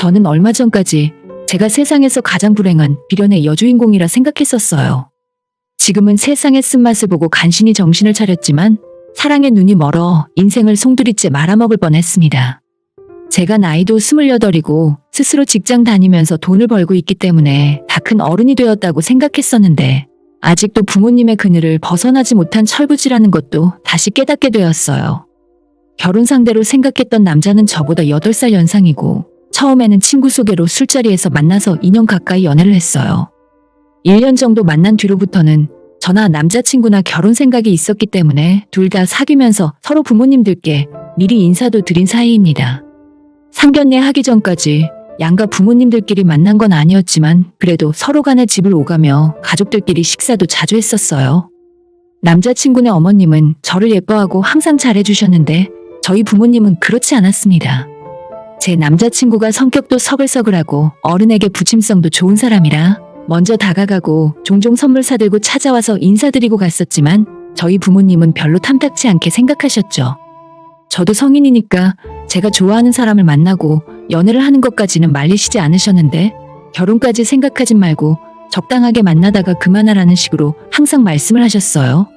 저는 얼마 전까지 제가 세상에서 가장 불행한 비련의 여주인공이라 생각했었어요. 지금은 세상의 쓴맛을 보고 간신히 정신을 차렸지만 사랑에 눈이 멀어 인생을 송두리째 말아먹을 뻔했습니다. 제가 나이도 28이고 스스로 직장 다니면서 돈을 벌고 있기 때문에 다 큰 어른이 되었다고 생각했었는데 아직도 부모님의 그늘을 벗어나지 못한 철부지라는 것도 다시 깨닫게 되었어요. 결혼 상대로 생각했던 남자는 저보다 8살 연상이고 처음에는 친구 소개로 술자리에서 만나서 2년 가까이 연애를 했어요. 1년 정도 만난 뒤로부터는 저나 남자친구나 결혼 생각이 있었기 때문에 둘 다 사귀면서 서로 부모님들께 미리 인사도 드린 사이입니다. 상견례 하기 전까지 양가 부모님들끼리 만난 건 아니었지만 그래도 서로 간에 집을 오가며 가족들끼리 식사도 자주 했었어요. 남자친구네 어머님은 저를 예뻐하고 항상 잘해주셨는데 저희 부모님은 그렇지 않았습니다. 제 남자친구가 성격도 서글서글하고 어른에게 부침성도 좋은 사람이라 먼저 다가가고 종종 선물 사들고 찾아와서 인사드리고 갔었지만 저희 부모님은 별로 탐탁치 않게 생각하셨죠. 저도 성인이니까 제가 좋아하는 사람을 만나고 연애를 하는 것까지는 말리시지 않으셨는데 결혼까지 생각하진 말고 적당하게 만나다가 그만하라는 식으로 항상 말씀을 하셨어요.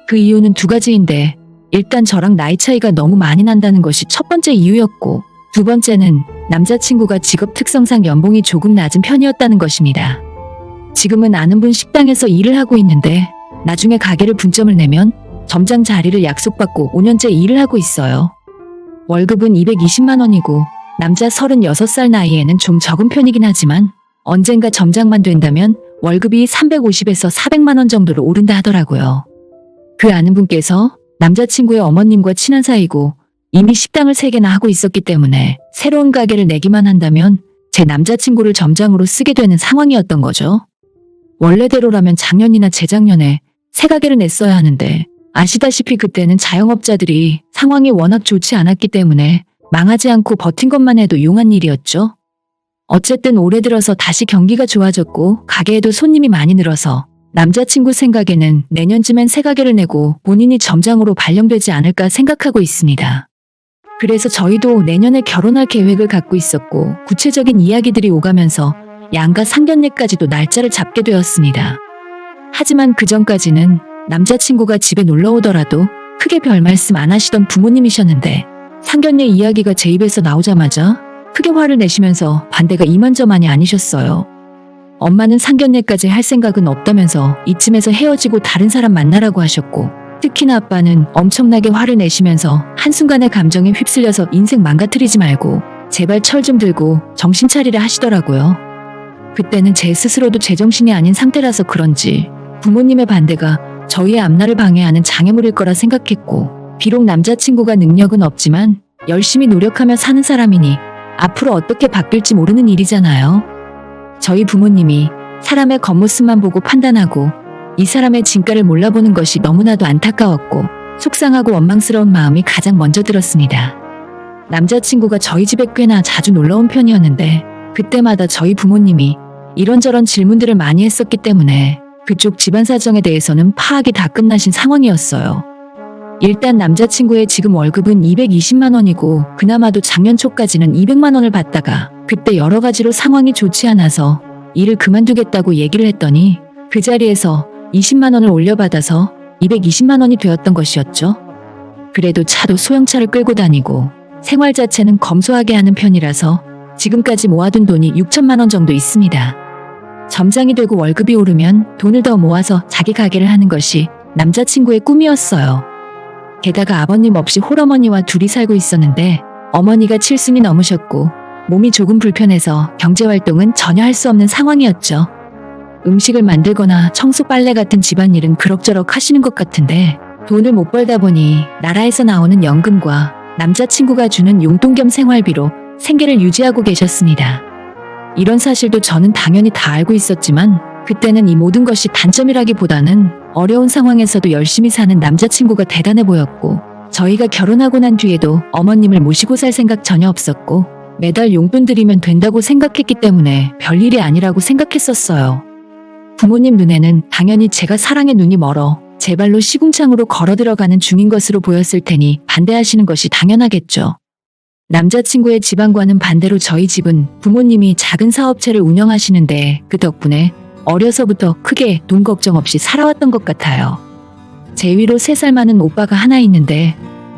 그 이유는 2가지인데 일단 저랑 나이 차이가 너무 많이 난다는 것이 첫 번째 이유였고 2번째는 남자친구가 직업 특성상 연봉이 조금 낮은 편이었다는 것입니다. 지금은 아는 분 식당에서 일을 하고 있는데 나중에 가게를 분점을 내면 점장 자리를 약속받고 5년째 일을 하고 있어요. 월급은 220만 원이고 남자 36살 나이에는 좀 적은 편이긴 하지만 언젠가 점장만 된다면 월급이 350에서 400만 원 정도로 오른다 하더라고요. 그 아는 분께서 남자친구의 어머님과 친한 사이고 이미 식당을 3개나 하고 있었기 때문에 새로운 가게를 내기만 한다면 제 남자친구를 점장으로 쓰게 되는 상황이었던 거죠. 원래대로라면 작년이나 재작년에 새 가게를 냈어야 하는데 아시다시피 그때는 자영업자들이 상황이 워낙 좋지 않았기 때문에 망하지 않고 버틴 것만 해도 용한 일이었죠. 어쨌든 올해 들어서 다시 경기가 좋아졌고 가게에도 손님이 많이 늘어서 남자친구 생각에는 내년쯤엔 새 가게를 내고 본인이 점장으로 발령되지 않을까 생각하고 있습니다. 그래서 저희도 내년에 결혼할 계획을 갖고 있었고 구체적인 이야기들이 오가면서 양가 상견례까지도 날짜를 잡게 되었습니다. 하지만 그 전까지는 남자친구가 집에 놀러 오더라도 크게 별 말씀 안 하시던 부모님이셨는데 상견례 이야기가 제 입에서 나오자마자 크게 화를 내시면서 반대가 이만저만이 아니셨어요. 엄마는 상견례까지 할 생각은 없다면서 이쯤에서 헤어지고 다른 사람 만나라고 하셨고 특히나 아빠는 엄청나게 화를 내시면서 한순간에 감정에 휩쓸려서 인생 망가뜨리지 말고 제발 철 좀 들고 정신 차리라 하시더라고요. 그때는 제 스스로도 제정신이 아닌 상태라서 그런지 부모님의 반대가 저희의 앞날을 방해하는 장애물일 거라 생각했고 비록 남자친구가 능력은 없지만 열심히 노력하며 사는 사람이니 앞으로 어떻게 바뀔지 모르는 일이잖아요. 저희 부모님이 사람의 겉모습만 보고 판단하고 이 사람의 진가를 몰라보는 것이 너무나도 안타까웠고 속상하고 원망스러운 마음이 가장 먼저 들었습니다. 남자친구가 저희 집에 꽤나 자주 놀러온 편이었는데 그때마다 저희 부모님이 이런저런 질문들을 많이 했었기 때문에 그쪽 집안 사정에 대해서는 파악이 다 끝나신 상황이었어요. 일단 남자친구의 지금 월급은 220만 원이고 그나마도 작년 초까지는 200만 원을 받다가 그때 여러 가지로 상황이 좋지 않아서 일을 그만두겠다고 얘기를 했더니 그 자리에서 20만 원을 올려받아서 220만 원이 되었던 것이었죠. 그래도 차도 소형차를 끌고 다니고 생활 자체는 검소하게 하는 편이라서 지금까지 모아둔 돈이 6천만 원 정도 있습니다. 점장이 되고 월급이 오르면 돈을 더 모아서 자기 가게를 하는 것이 남자친구의 꿈이었어요. 게다가 아버님 없이 홀어머니와 둘이 살고 있었는데 어머니가 7순이 넘으셨고 몸이 조금 불편해서 경제활동은 전혀 할 수 없는 상황이었죠. 음식을 만들거나 청소 빨래 같은 집안일은 그럭저럭 하시는 것 같은데 돈을 못 벌다 보니 나라에서 나오는 연금과 남자친구가 주는 용돈 겸 생활비로 생계를 유지하고 계셨습니다. 이런 사실도 저는 당연히 다 알고 있었지만 그때는 이 모든 것이 단점이라기보다는 어려운 상황에서도 열심히 사는 남자친구가 대단해 보였고 저희가 결혼하고 난 뒤에도 어머님을 모시고 살 생각 전혀 없었고 매달 용돈 드리면 된다고 생각했기 때문에 별일이 아니라고 생각했었어요. 부모님 눈에는 당연히 제가 사랑에 눈이 멀어 제 발로 시궁창으로 걸어 들어가는 중인 것으로 보였을 테니 반대하시는 것이 당연하겠죠. 남자친구의 집안과는 반대로 저희 집은 부모님이 작은 사업체를 운영하시는데 그 덕분에 어려서부터 크게 돈 걱정 없이 살아왔던 것 같아요. 제 위로 3살 많은 오빠가 하나 있는데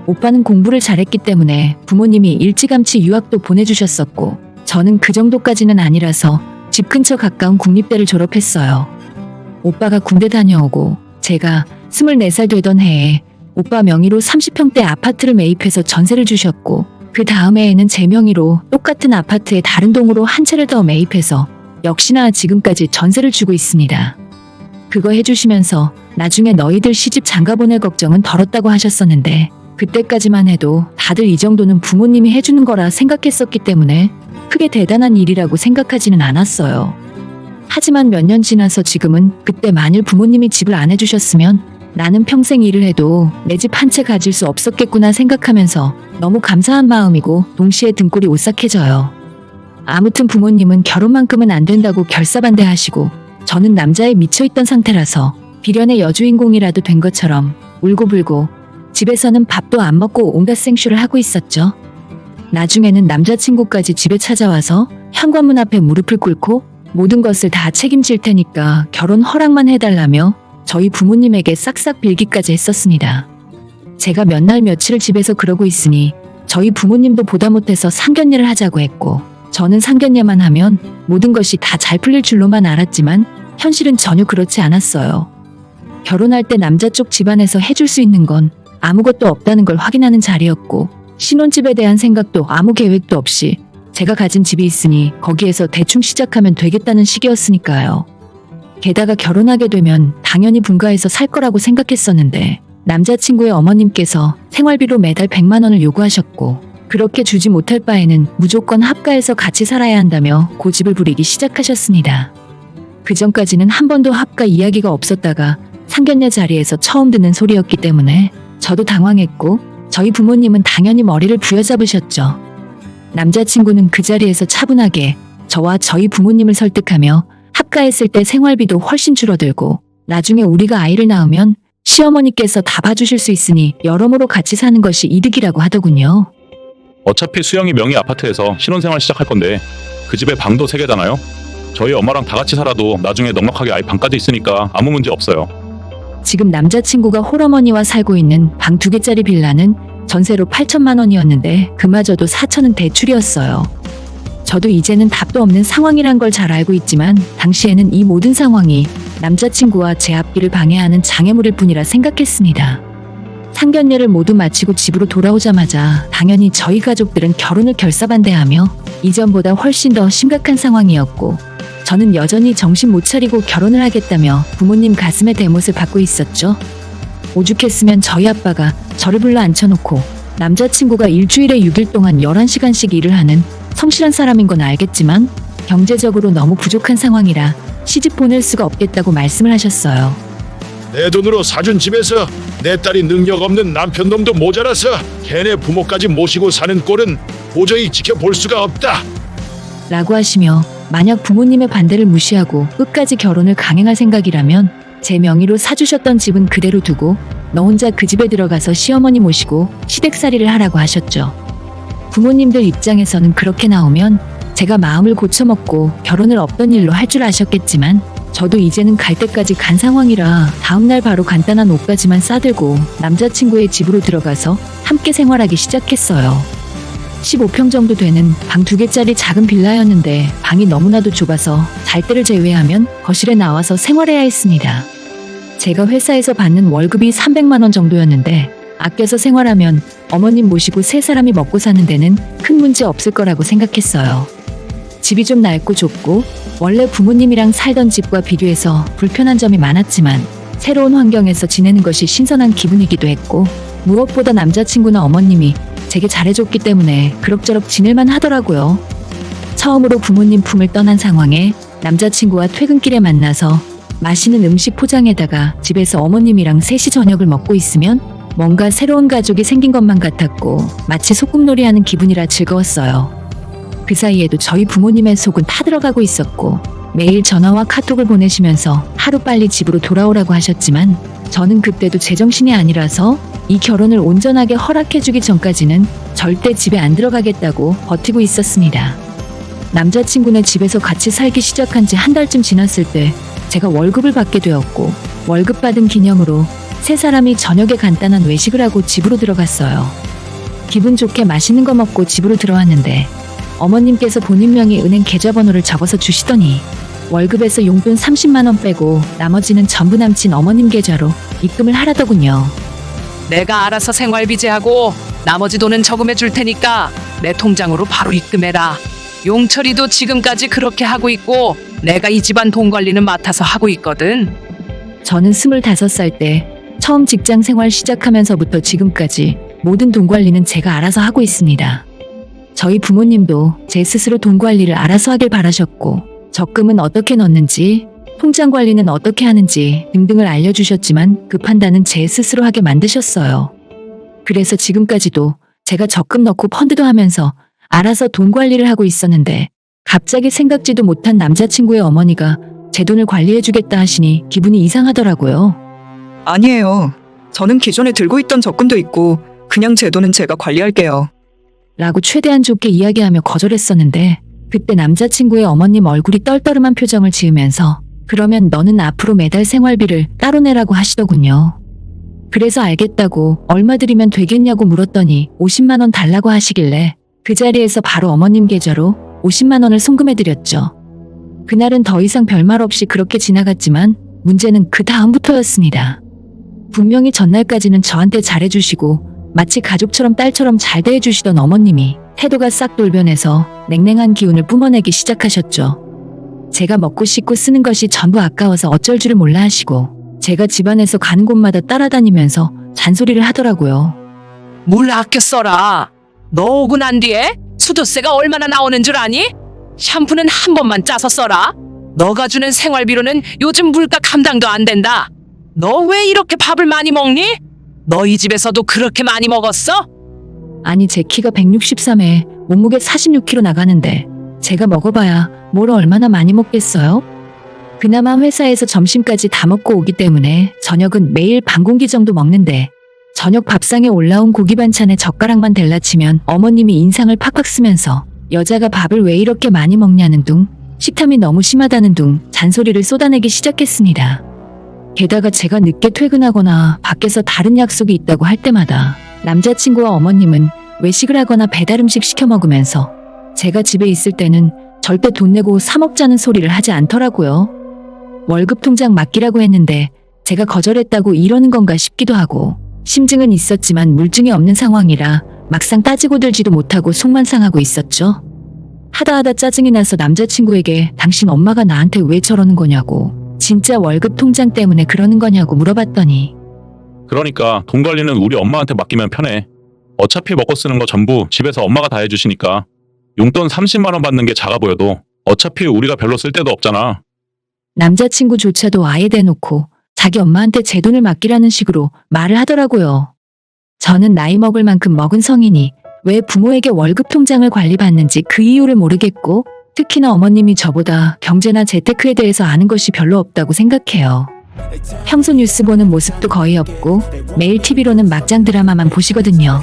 오빠는 공부를 잘했기 때문에 부모님이 일찌감치 유학도 보내주셨었고 저는 그 정도까지는 아니라서 집 근처 가까운 국립대를 졸업했어요. 오빠가 군대 다녀오고 제가 24살 되던 해에 오빠 명의로 30평대 아파트를 매입해서 전세를 주셨고 그 다음 해에는 제 명의로 똑같은 아파트에 다른 동으로 한 채를 더 매입해서 역시나 지금까지 전세를 주고 있습니다. 그거 해주시면서 나중에 너희들 시집 장가 보낼 걱정은 덜었다고 하셨었는데 그때까지만 해도 다들 이 정도는 부모님이 해주는 거라 생각했었기 때문에 크게 대단한 일이라고 생각하지는 않았어요. 하지만 몇 년 지나서 지금은 그때 만일 부모님이 집을 안 해주셨으면 나는 평생 일을 해도 내 집 한 채 가질 수 없었겠구나 생각하면서 너무 감사한 마음이고 동시에 등골이 오싹해져요. 아무튼 부모님은 결혼만큼은 안 된다고 결사반대하시고 저는 남자에 미쳐있던 상태라서 비련의 여주인공이라도 된 것처럼 울고불고 집에서는 밥도 안 먹고 온갖 생쇼를 하고 있었죠. 나중에는 남자친구까지 집에 찾아와서 현관문 앞에 무릎을 꿇고 모든 것을 다 책임질 테니까 결혼 허락만 해달라며 저희 부모님에게 싹싹 빌기까지 했었습니다. 제가 몇 날 며칠을 집에서 그러고 있으니 저희 부모님도 보다 못해서 상견례를 하자고 했고 저는 상견례만 하면 모든 것이 다 잘 풀릴 줄로만 알았지만 현실은 전혀 그렇지 않았어요. 결혼할 때 남자 쪽 집안에서 해줄 수 있는 건 아무것도 없다는 걸 확인하는 자리였고 신혼집에 대한 생각도 아무 계획도 없이 제가 가진 집이 있으니 거기에서 대충 시작하면 되겠다는 시기였으니까요. 게다가 결혼하게 되면 당연히 분가해서 살 거라고 생각했었는데 남자친구의 어머님께서 생활비로 매달 100만 원을 요구하셨고 그렇게 주지 못할 바에는 무조건 합가해서 같이 살아야 한다며 고집을 부리기 시작하셨습니다. 그 전까지는 한 번도 합가 이야기가 없었다가 상견례 자리에서 처음 듣는 소리였기 때문에 저도 당황했고 저희 부모님은 당연히 머리를 부여잡으셨죠. 남자친구는 그 자리에서 차분하게 저와 저희 부모님을 설득하며 합가했을 때 생활비도 훨씬 줄어들고 나중에 우리가 아이를 낳으면 시어머니께서 다 봐주실 수 있으니 여러모로 같이 사는 것이 이득이라고 하더군요. 어차피 수영이 명의 아파트에서 신혼생활 시작할 건데 그 집에 방도 3개잖아요. 저희 엄마랑 다 같이 살아도 나중에 넉넉하게 아이 방까지 있으니까 아무 문제 없어요. 지금 남자친구가 홀어머니와 살고 있는 방 2개짜리 빌라는 전세로 8천만 원이었는데 그마저도 4천은 대출이었어요. 저도 이제는 답도 없는 상황이란 걸 잘 알고 있지만 당시에는 이 모든 상황이 남자친구와 제 앞길을 방해하는 장애물일 뿐이라 생각했습니다. 상견례를 모두 마치고 집으로 돌아오자마자 당연히 저희 가족들은 결혼을 결사반대하며 이전보다 훨씬 더 심각한 상황이었고 저는 여전히 정신 못 차리고 결혼을 하겠다며 부모님 가슴에 대못을 받고 있었죠. 오죽했으면 저희 아빠가 저를 불러 앉혀놓고 남자친구가 일주일에 6일 동안 11시간씩 일을 하는 성실한 사람인 건 알겠지만 경제적으로 너무 부족한 상황이라 시집 보낼 수가 없겠다고 말씀을 하셨어요. 내 돈으로 사준 집에서 내 딸이 능력 없는 남편 놈도 모자라서 걔네 부모까지 모시고 사는 꼴은 도저히 지켜볼 수가 없다. 라고 하시며 만약 부모님의 반대를 무시하고 끝까지 결혼을 강행할 생각이라면 제 명의로 사주셨던 집은 그대로 두고 너 혼자 그 집에 들어가서 시어머니 모시고 시댁살이를 하라고 하셨죠. 부모님들 입장에서는 그렇게 나오면 제가 마음을 고쳐먹고 결혼을 없던 일로 할 줄 아셨겠지만 저도 이제는 갈 때까지 간 상황이라 다음날 바로 간단한 옷가지만 싸들고 남자친구의 집으로 들어가서 함께 생활하기 시작했어요. 15평 정도 되는 방 2개짜리 작은 빌라였는데 방이 너무나도 좁아서 잘 때를 제외하면 거실에 나와서 생활해야 했습니다. 제가 회사에서 받는 월급이 300만 원 정도였는데 아껴서 생활하면 어머님 모시고 3사람이 먹고 사는 데는 큰 문제 없을 거라고 생각했어요. 집이 좀 낡고 좁고 원래 부모님이랑 살던 집과 비교해서 불편한 점이 많았지만 새로운 환경에서 지내는 것이 신선한 기분이기도 했고 무엇보다 남자친구나 어머님이 제게 잘해줬기 때문에 그럭저럭 지낼만 하더라고요. 처음으로 부모님 품을 떠난 상황에 남자친구와 퇴근길에 만나서 맛있는 음식 포장에다가 집에서 어머님이랑 셋이 저녁을 먹고 있으면 뭔가 새로운 가족이 생긴 것만 같았고 마치 소꿉놀이하는 기분이라 즐거웠어요. 그 사이에도 저희 부모님의 속은 타들어가고 있었고 매일 전화와 카톡을 보내시면서 하루빨리 집으로 돌아오라고 하셨지만 저는 그때도 제정신이 아니라서 이 결혼을 온전하게 허락해주기 전까지는 절대 집에 안 들어가겠다고 버티고 있었습니다. 남자친구네 집에서 같이 살기 시작한 지 한 달쯤 지났을 때 제가 월급을 받게 되었고 월급 받은 기념으로 세 사람이 저녁에 간단한 외식을 하고 집으로 들어갔어요. 기분 좋게 맛있는 거 먹고 집으로 들어왔는데 어머님께서 본인 명의 은행 계좌번호를 적어서 주시더니 월급에서 용돈 30만 원 빼고 나머지는 전부 남친 어머님 계좌로 입금을 하라더군요. 내가 알아서 생활비제하고 나머지 돈은 저금해 줄 테니까 내 통장으로 바로 입금해라. 용철이도 지금까지 그렇게 하고 있고 내가 이 집안 돈 관리는 맡아서 하고 있거든. 저는 25살 때 처음 직장 생활 시작하면서부터 지금까지 모든 돈 관리는 제가 알아서 하고 있습니다. 저희 부모님도 제 스스로 돈 관리를 알아서 하길 바라셨고 적금은 어떻게 넣는지, 통장 관리는 어떻게 하는지 등등을 알려주셨지만 그 판단은 제 스스로 하게 만드셨어요. 그래서 지금까지도 제가 적금 넣고 펀드도 하면서 알아서 돈 관리를 하고 있었는데 갑자기 생각지도 못한 남자친구의 어머니가 제 돈을 관리해주겠다 하시니 기분이 이상하더라고요. 아니에요. 저는 기존에 들고 있던 적금도 있고 그냥 제 돈은 제가 관리할게요. 라고 최대한 좋게 이야기하며 거절했었는데 그때 남자친구의 어머님 얼굴이 떨떠름한 표정을 지으면서 그러면 너는 앞으로 매달 생활비를 따로 내라고 하시더군요. 그래서 알겠다고 얼마 드리면 되겠냐고 물었더니 50만 원 달라고 하시길래 그 자리에서 바로 어머님 계좌로 50만 원을 송금해드렸죠. 그날은 더 이상 별말 없이 그렇게 지나갔지만 문제는 그 다음부터였습니다. 분명히 전날까지는 저한테 잘해주시고 마치 가족처럼 딸처럼 잘 대해주시던 어머님이 태도가 싹 돌변해서 냉랭한 기운을 뿜어내기 시작하셨죠. 제가 먹고 씻고 쓰는 것이 전부 아까워서 어쩔 줄을 몰라 하시고 제가 집안에서 가는 곳마다 따라다니면서 잔소리를 하더라고요. 뭘 아껴 써라. 너 오고 난 뒤에 수도세가 얼마나 나오는 줄 아니? 샴푸는 한 번만 짜서 써라. 너가 주는 생활비로는 요즘 물가 감당도 안 된다. 너 왜 이렇게 밥을 많이 먹니? 너희 집에서도 그렇게 많이 먹었어? 아니 제 키가 163에 몸무게 46kg 나가는데 제가 먹어봐야 뭘 얼마나 많이 먹겠어요? 그나마 회사에서 점심까지 다 먹고 오기 때문에 저녁은 매일 반 공기 정도 먹는데 저녁 밥상에 올라온 고기 반찬에 젓가락만 델라치면 어머님이 인상을 팍팍 쓰면서 여자가 밥을 왜 이렇게 많이 먹냐는 둥, 식탐이 너무 심하다는 둥 잔소리를 쏟아내기 시작했습니다. 게다가 제가 늦게 퇴근하거나 밖에서 다른 약속이 있다고 할 때마다 남자친구와 어머님은 외식을 하거나 배달음식 시켜 먹으면서 제가 집에 있을 때는 절대 돈 내고 사 먹자는 소리를 하지 않더라고요. 월급 통장 맡기라고 했는데 제가 거절했다고 이러는 건가 싶기도 하고 심증은 있었지만 물증이 없는 상황이라 막상 따지고 들지도 못하고 속만 상하고 있었죠. 하다 짜증이 나서 남자친구에게 당신 엄마가 나한테 왜 저러는 거냐고 진짜 월급 통장 때문에 그러는 거냐고 물어봤더니 그러니까 돈 관리는 우리 엄마한테 맡기면 편해. 어차피 먹고 쓰는 거 전부 집에서 엄마가 다 해주시니까 용돈 30만 원 받는 게 작아 보여도 어차피 우리가 별로 쓸 데도 없잖아. 남자친구조차도 아예 대놓고 자기 엄마한테 제 돈을 맡기라는 식으로 말을 하더라고요. 저는 나이 먹을 만큼 먹은 성인이 왜 부모에게 월급 통장을 관리받는지 그 이유를 모르겠고 특히나 어머님이 저보다 경제나 재테크에 대해서 아는 것이 별로 없다고 생각해요. 평소 뉴스 보는 모습도 거의 없고 매일 TV로는 막장 드라마만 보시거든요.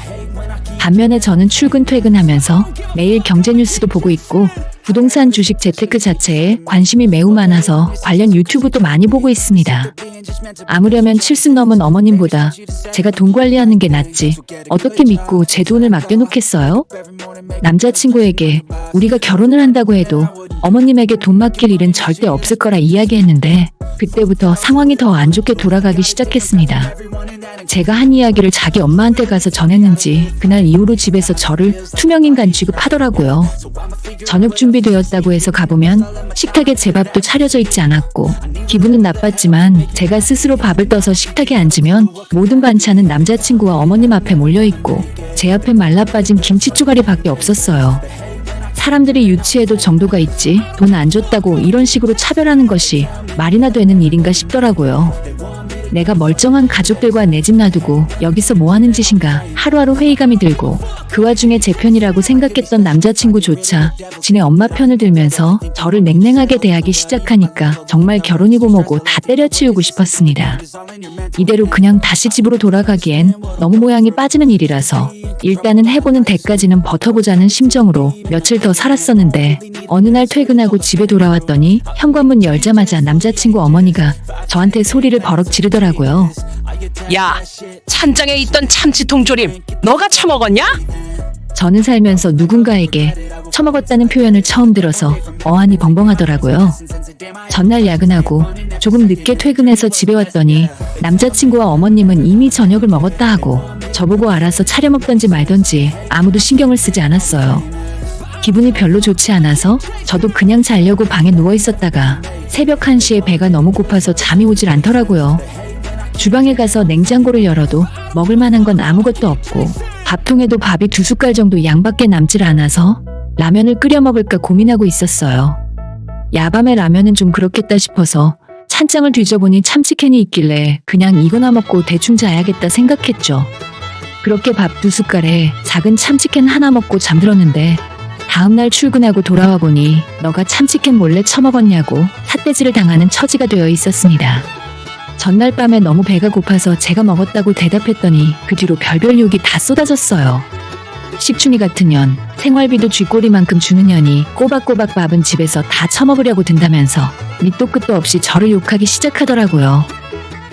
반면에 저는 출근 퇴근하면서 매일 경제 뉴스도 보고 있고 부동산 주식 재테크 자체에 관심이 매우 많아서 관련 유튜브도 많이 보고 있습니다. 아무려면 70 넘은 어머님보다 제가 돈 관리하는 게 낫지 어떻게 믿고 제 돈을 맡겨놓겠어요? 남자친구에게 우리가 결혼을 한다고 해도 어머님에게 돈 맡길 일은 절대 없을 거라 이야기했는데 그때부터 상황이 더 안 좋게 돌아가기 시작했습니다. 제가 한 이야기를 자기 엄마한테 가서 전했는지 그날 이후로 집에서 저를 투명인간 취급하더라고요. 저녁 준비되었다고 해서 가보면 식탁에 제 밥도 차려져 있지 않았고 기분은 나빴지만 제가 스스로 밥을 떠서 식탁에 앉으면 모든 반찬은 남자친구와 어머님 앞에 몰려있고 제 앞엔 말라빠진 김치쭈가리밖에 없었어요. 사람들이 유치해도 정도가 있지 돈 안 줬다고 이런 식으로 차별하는 것이 말이나 되는 일인가 싶더라고요. 내가 멀쩡한 가족들과 내 집 놔두고 여기서 뭐 하는 짓인가 하루하루 회의감이 들고 그 와중에 제 편이라고 생각했던 남자친구조차 지네 엄마 편을 들면서 저를 냉랭하게 대하기 시작하니까 정말 결혼이고 뭐고 다 때려치우고 싶었습니다. 이대로 그냥 다시 집으로 돌아가기엔 너무 모양이 빠지는 일이라서 일단은 해보는 데까지는 버텨보자는 심정으로 며칠 더 살았었는데 어느 날 퇴근하고 집에 돌아왔더니 현관문 열자마자 남자친구 어머니가 저한테 소리를 버럭 지르더라고요. 야, 찬장에 있던 참치통조림 너가 처먹었냐? 저는 살면서 누군가에게 처먹었다는 표현을 처음 들어서 어안이 벙벙하더라고요. 전날 야근하고 조금 늦게 퇴근해서 집에 왔더니 남자친구와 어머님은 이미 저녁을 먹었다 하고 저보고 알아서 차려 먹던지 말던지 아무도 신경을 쓰지 않았어요. 기분이 별로 좋지 않아서 저도 그냥 자려고 방에 누워 있었다가 새벽 1시에 배가 너무 고파서 잠이 오질 않더라고요. 주방에 가서 냉장고를 열어도 먹을 만한 건 아무것도 없고 밥통에도 밥이 2숟갈 정도 양밖에 남질 않아서 라면을 끓여 먹을까 고민하고 있었어요. 야밤에 라면은 좀 그렇겠다 싶어서 찬장을 뒤져보니 참치캔이 있길래 그냥 이거나 먹고 대충 자야겠다 생각했죠. 그렇게 밥 2숟갈에 작은 참치캔 하나 먹고 잠들었는데 다음날 출근하고 돌아와 보니 너가 참치캔 몰래 처먹었냐고 삿대질을 당하는 처지가 되어 있었습니다. 전날 밤에 너무 배가 고파서 제가 먹었다고 대답했더니 그 뒤로 별별 욕이 다 쏟아졌어요. 식충이 같은 년, 생활비도 쥐꼬리만큼 주는 년이 꼬박꼬박 밥은 집에서 다 처먹으려고 든다면서 밑도 끝도 없이 저를 욕하기 시작하더라고요.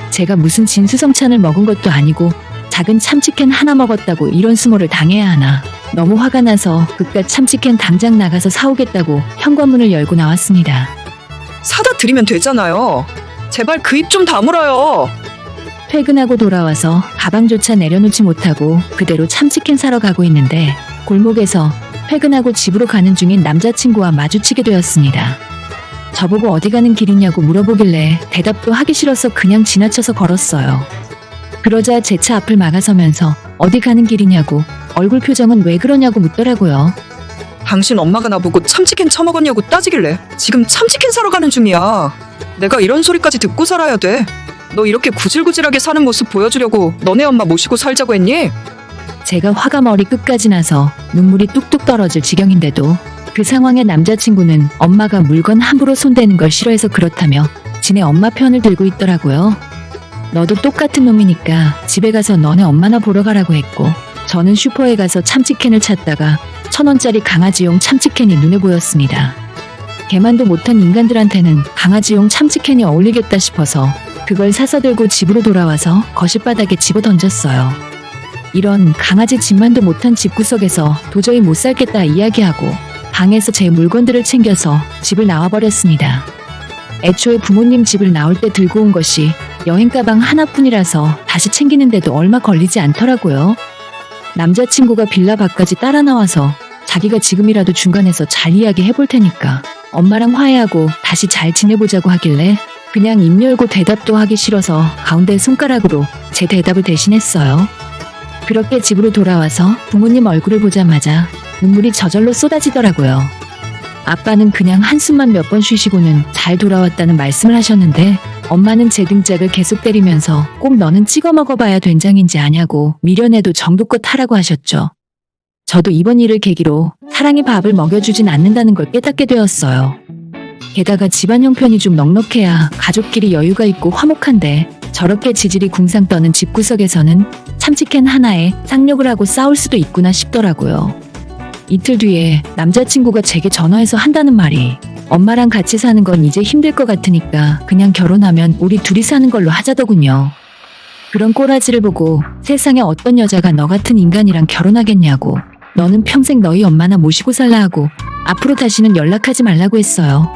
제가 무슨 진수성찬을 먹은 것도 아니고 작은 참치캔 하나 먹었다고 이런 수모를 당해야 하나. 너무 화가 나서 그깟 참치캔 당장 나가서 사오겠다고 현관문을 열고 나왔습니다. 사다 드리면 되잖아요. 제발 그 입 좀 다물어요. 퇴근하고 돌아와서 가방조차 내려놓지 못하고 그대로 참치캔 사러 가고 있는데 골목에서 퇴근하고 집으로 가는 중인 남자친구와 마주치게 되었습니다. 저보고 어디 가는 길이냐고 물어보길래 대답도 하기 싫어서 그냥 지나쳐서 걸었어요. 그러자 제 차 앞을 막아서면서 어디 가는 길이냐고 얼굴 표정은 왜 그러냐고 묻더라고요. 당신 엄마가 나보고 참치캔 처먹었냐고 따지길래 지금 참치캔 사러 가는 중이야. 내가 이런 소리까지 듣고 살아야 돼. 너 이렇게 구질구질하게 사는 모습 보여주려고 너네 엄마 모시고 살자고 했니? 제가 화가 머리 끝까지 나서 눈물이 뚝뚝 떨어질 지경인데도 그 상황에 남자친구는 엄마가 물건 함부로 손대는 걸 싫어해서 그렇다며 지네 엄마 편을 들고 있더라고요. 너도 똑같은 놈이니까 집에 가서 너네 엄마나 보러 가라고 했고 저는 슈퍼에 가서 참치캔을 찾다가 1,000원짜리 강아지용 참치캔이 눈에 보였습니다. 개만도 못한 인간들한테는 강아지용 참치캔이 어울리겠다 싶어서 그걸 사서 들고 집으로 돌아와서 거실바닥에 집어 던졌어요. 이런 강아지 집만도 못한 집구석에서 도저히 못 살겠다 이야기하고 방에서 제 물건들을 챙겨서 집을 나와버렸습니다. 애초에 부모님 집을 나올 때 들고 온 것이 여행 가방 하나뿐이라서 다시 챙기는데도 얼마 걸리지 않더라고요. 남자친구가 빌라 밖까지 따라 나와서 자기가 지금이라도 중간에서 잘 이야기해 볼 테니까 엄마랑 화해하고 다시 잘 지내보자고 하길래 그냥 입 열고 대답도 하기 싫어서 가운데 손가락으로 제 대답을 대신했어요. 그렇게 집으로 돌아와서 부모님 얼굴을 보자마자 눈물이 저절로 쏟아지더라고요. 아빠는 그냥 한숨만 몇 번 쉬시고는 잘 돌아왔다는 말씀을 하셨는데 엄마는 제 등짝을 계속 때리면서 꼭 너는 찍어 먹어봐야 된장인지 아냐고 미련해도 정도껏 하라고 하셨죠. 저도 이번 일을 계기로 사랑의 밥을 먹여주진 않는다는 걸 깨닫게 되었어요. 게다가 집안 형편이 좀 넉넉해야 가족끼리 여유가 있고 화목한데 저렇게 지질이 궁상 떠는 집구석에서는 참치캔 하나에 쌍욕을 하고 싸울 수도 있구나 싶더라고요. 이틀 뒤에 남자친구가 제게 전화해서 한다는 말이 엄마랑 같이 사는 건 이제 힘들 것 같으니까 그냥 결혼하면 우리 둘이 사는 걸로 하자더군요. 그런 꼬라지를 보고 세상에 어떤 여자가 너 같은 인간이랑 결혼하겠냐고 너는 평생 너희 엄마나 모시고 살라 하고 앞으로 다시는 연락하지 말라고 했어요.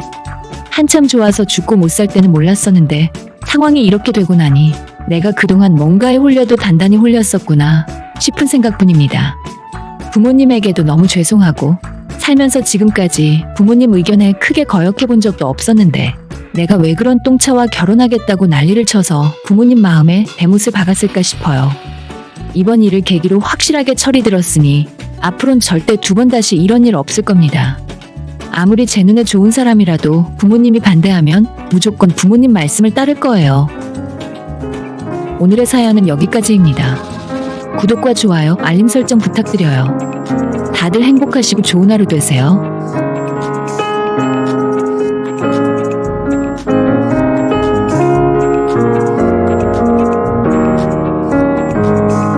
한참 좋아서 죽고 못 살 때는 몰랐었는데 상황이 이렇게 되고 나니 내가 그동안 뭔가에 홀려도 단단히 홀렸었구나 싶은 생각뿐입니다. 부모님에게도 너무 죄송하고 살면서 지금까지 부모님 의견에 크게 거역해 본 적도 없었는데 내가 왜 그런 똥차와 결혼하겠다고 난리를 쳐서 부모님 마음에 대못을 박았을까 싶어요. 이번 일을 계기로 확실하게 철이 들었으니 앞으론 절대 2번 다시 이런 일 없을 겁니다. 아무리 제 눈에 좋은 사람이라도 부모님이 반대하면 무조건 부모님 말씀을 따를 거예요. 오늘의 사연은 여기까지입니다. 구독과 좋아요, 알림 설정 부탁드려요. 다들 행복하시고 좋은 하루 되세요.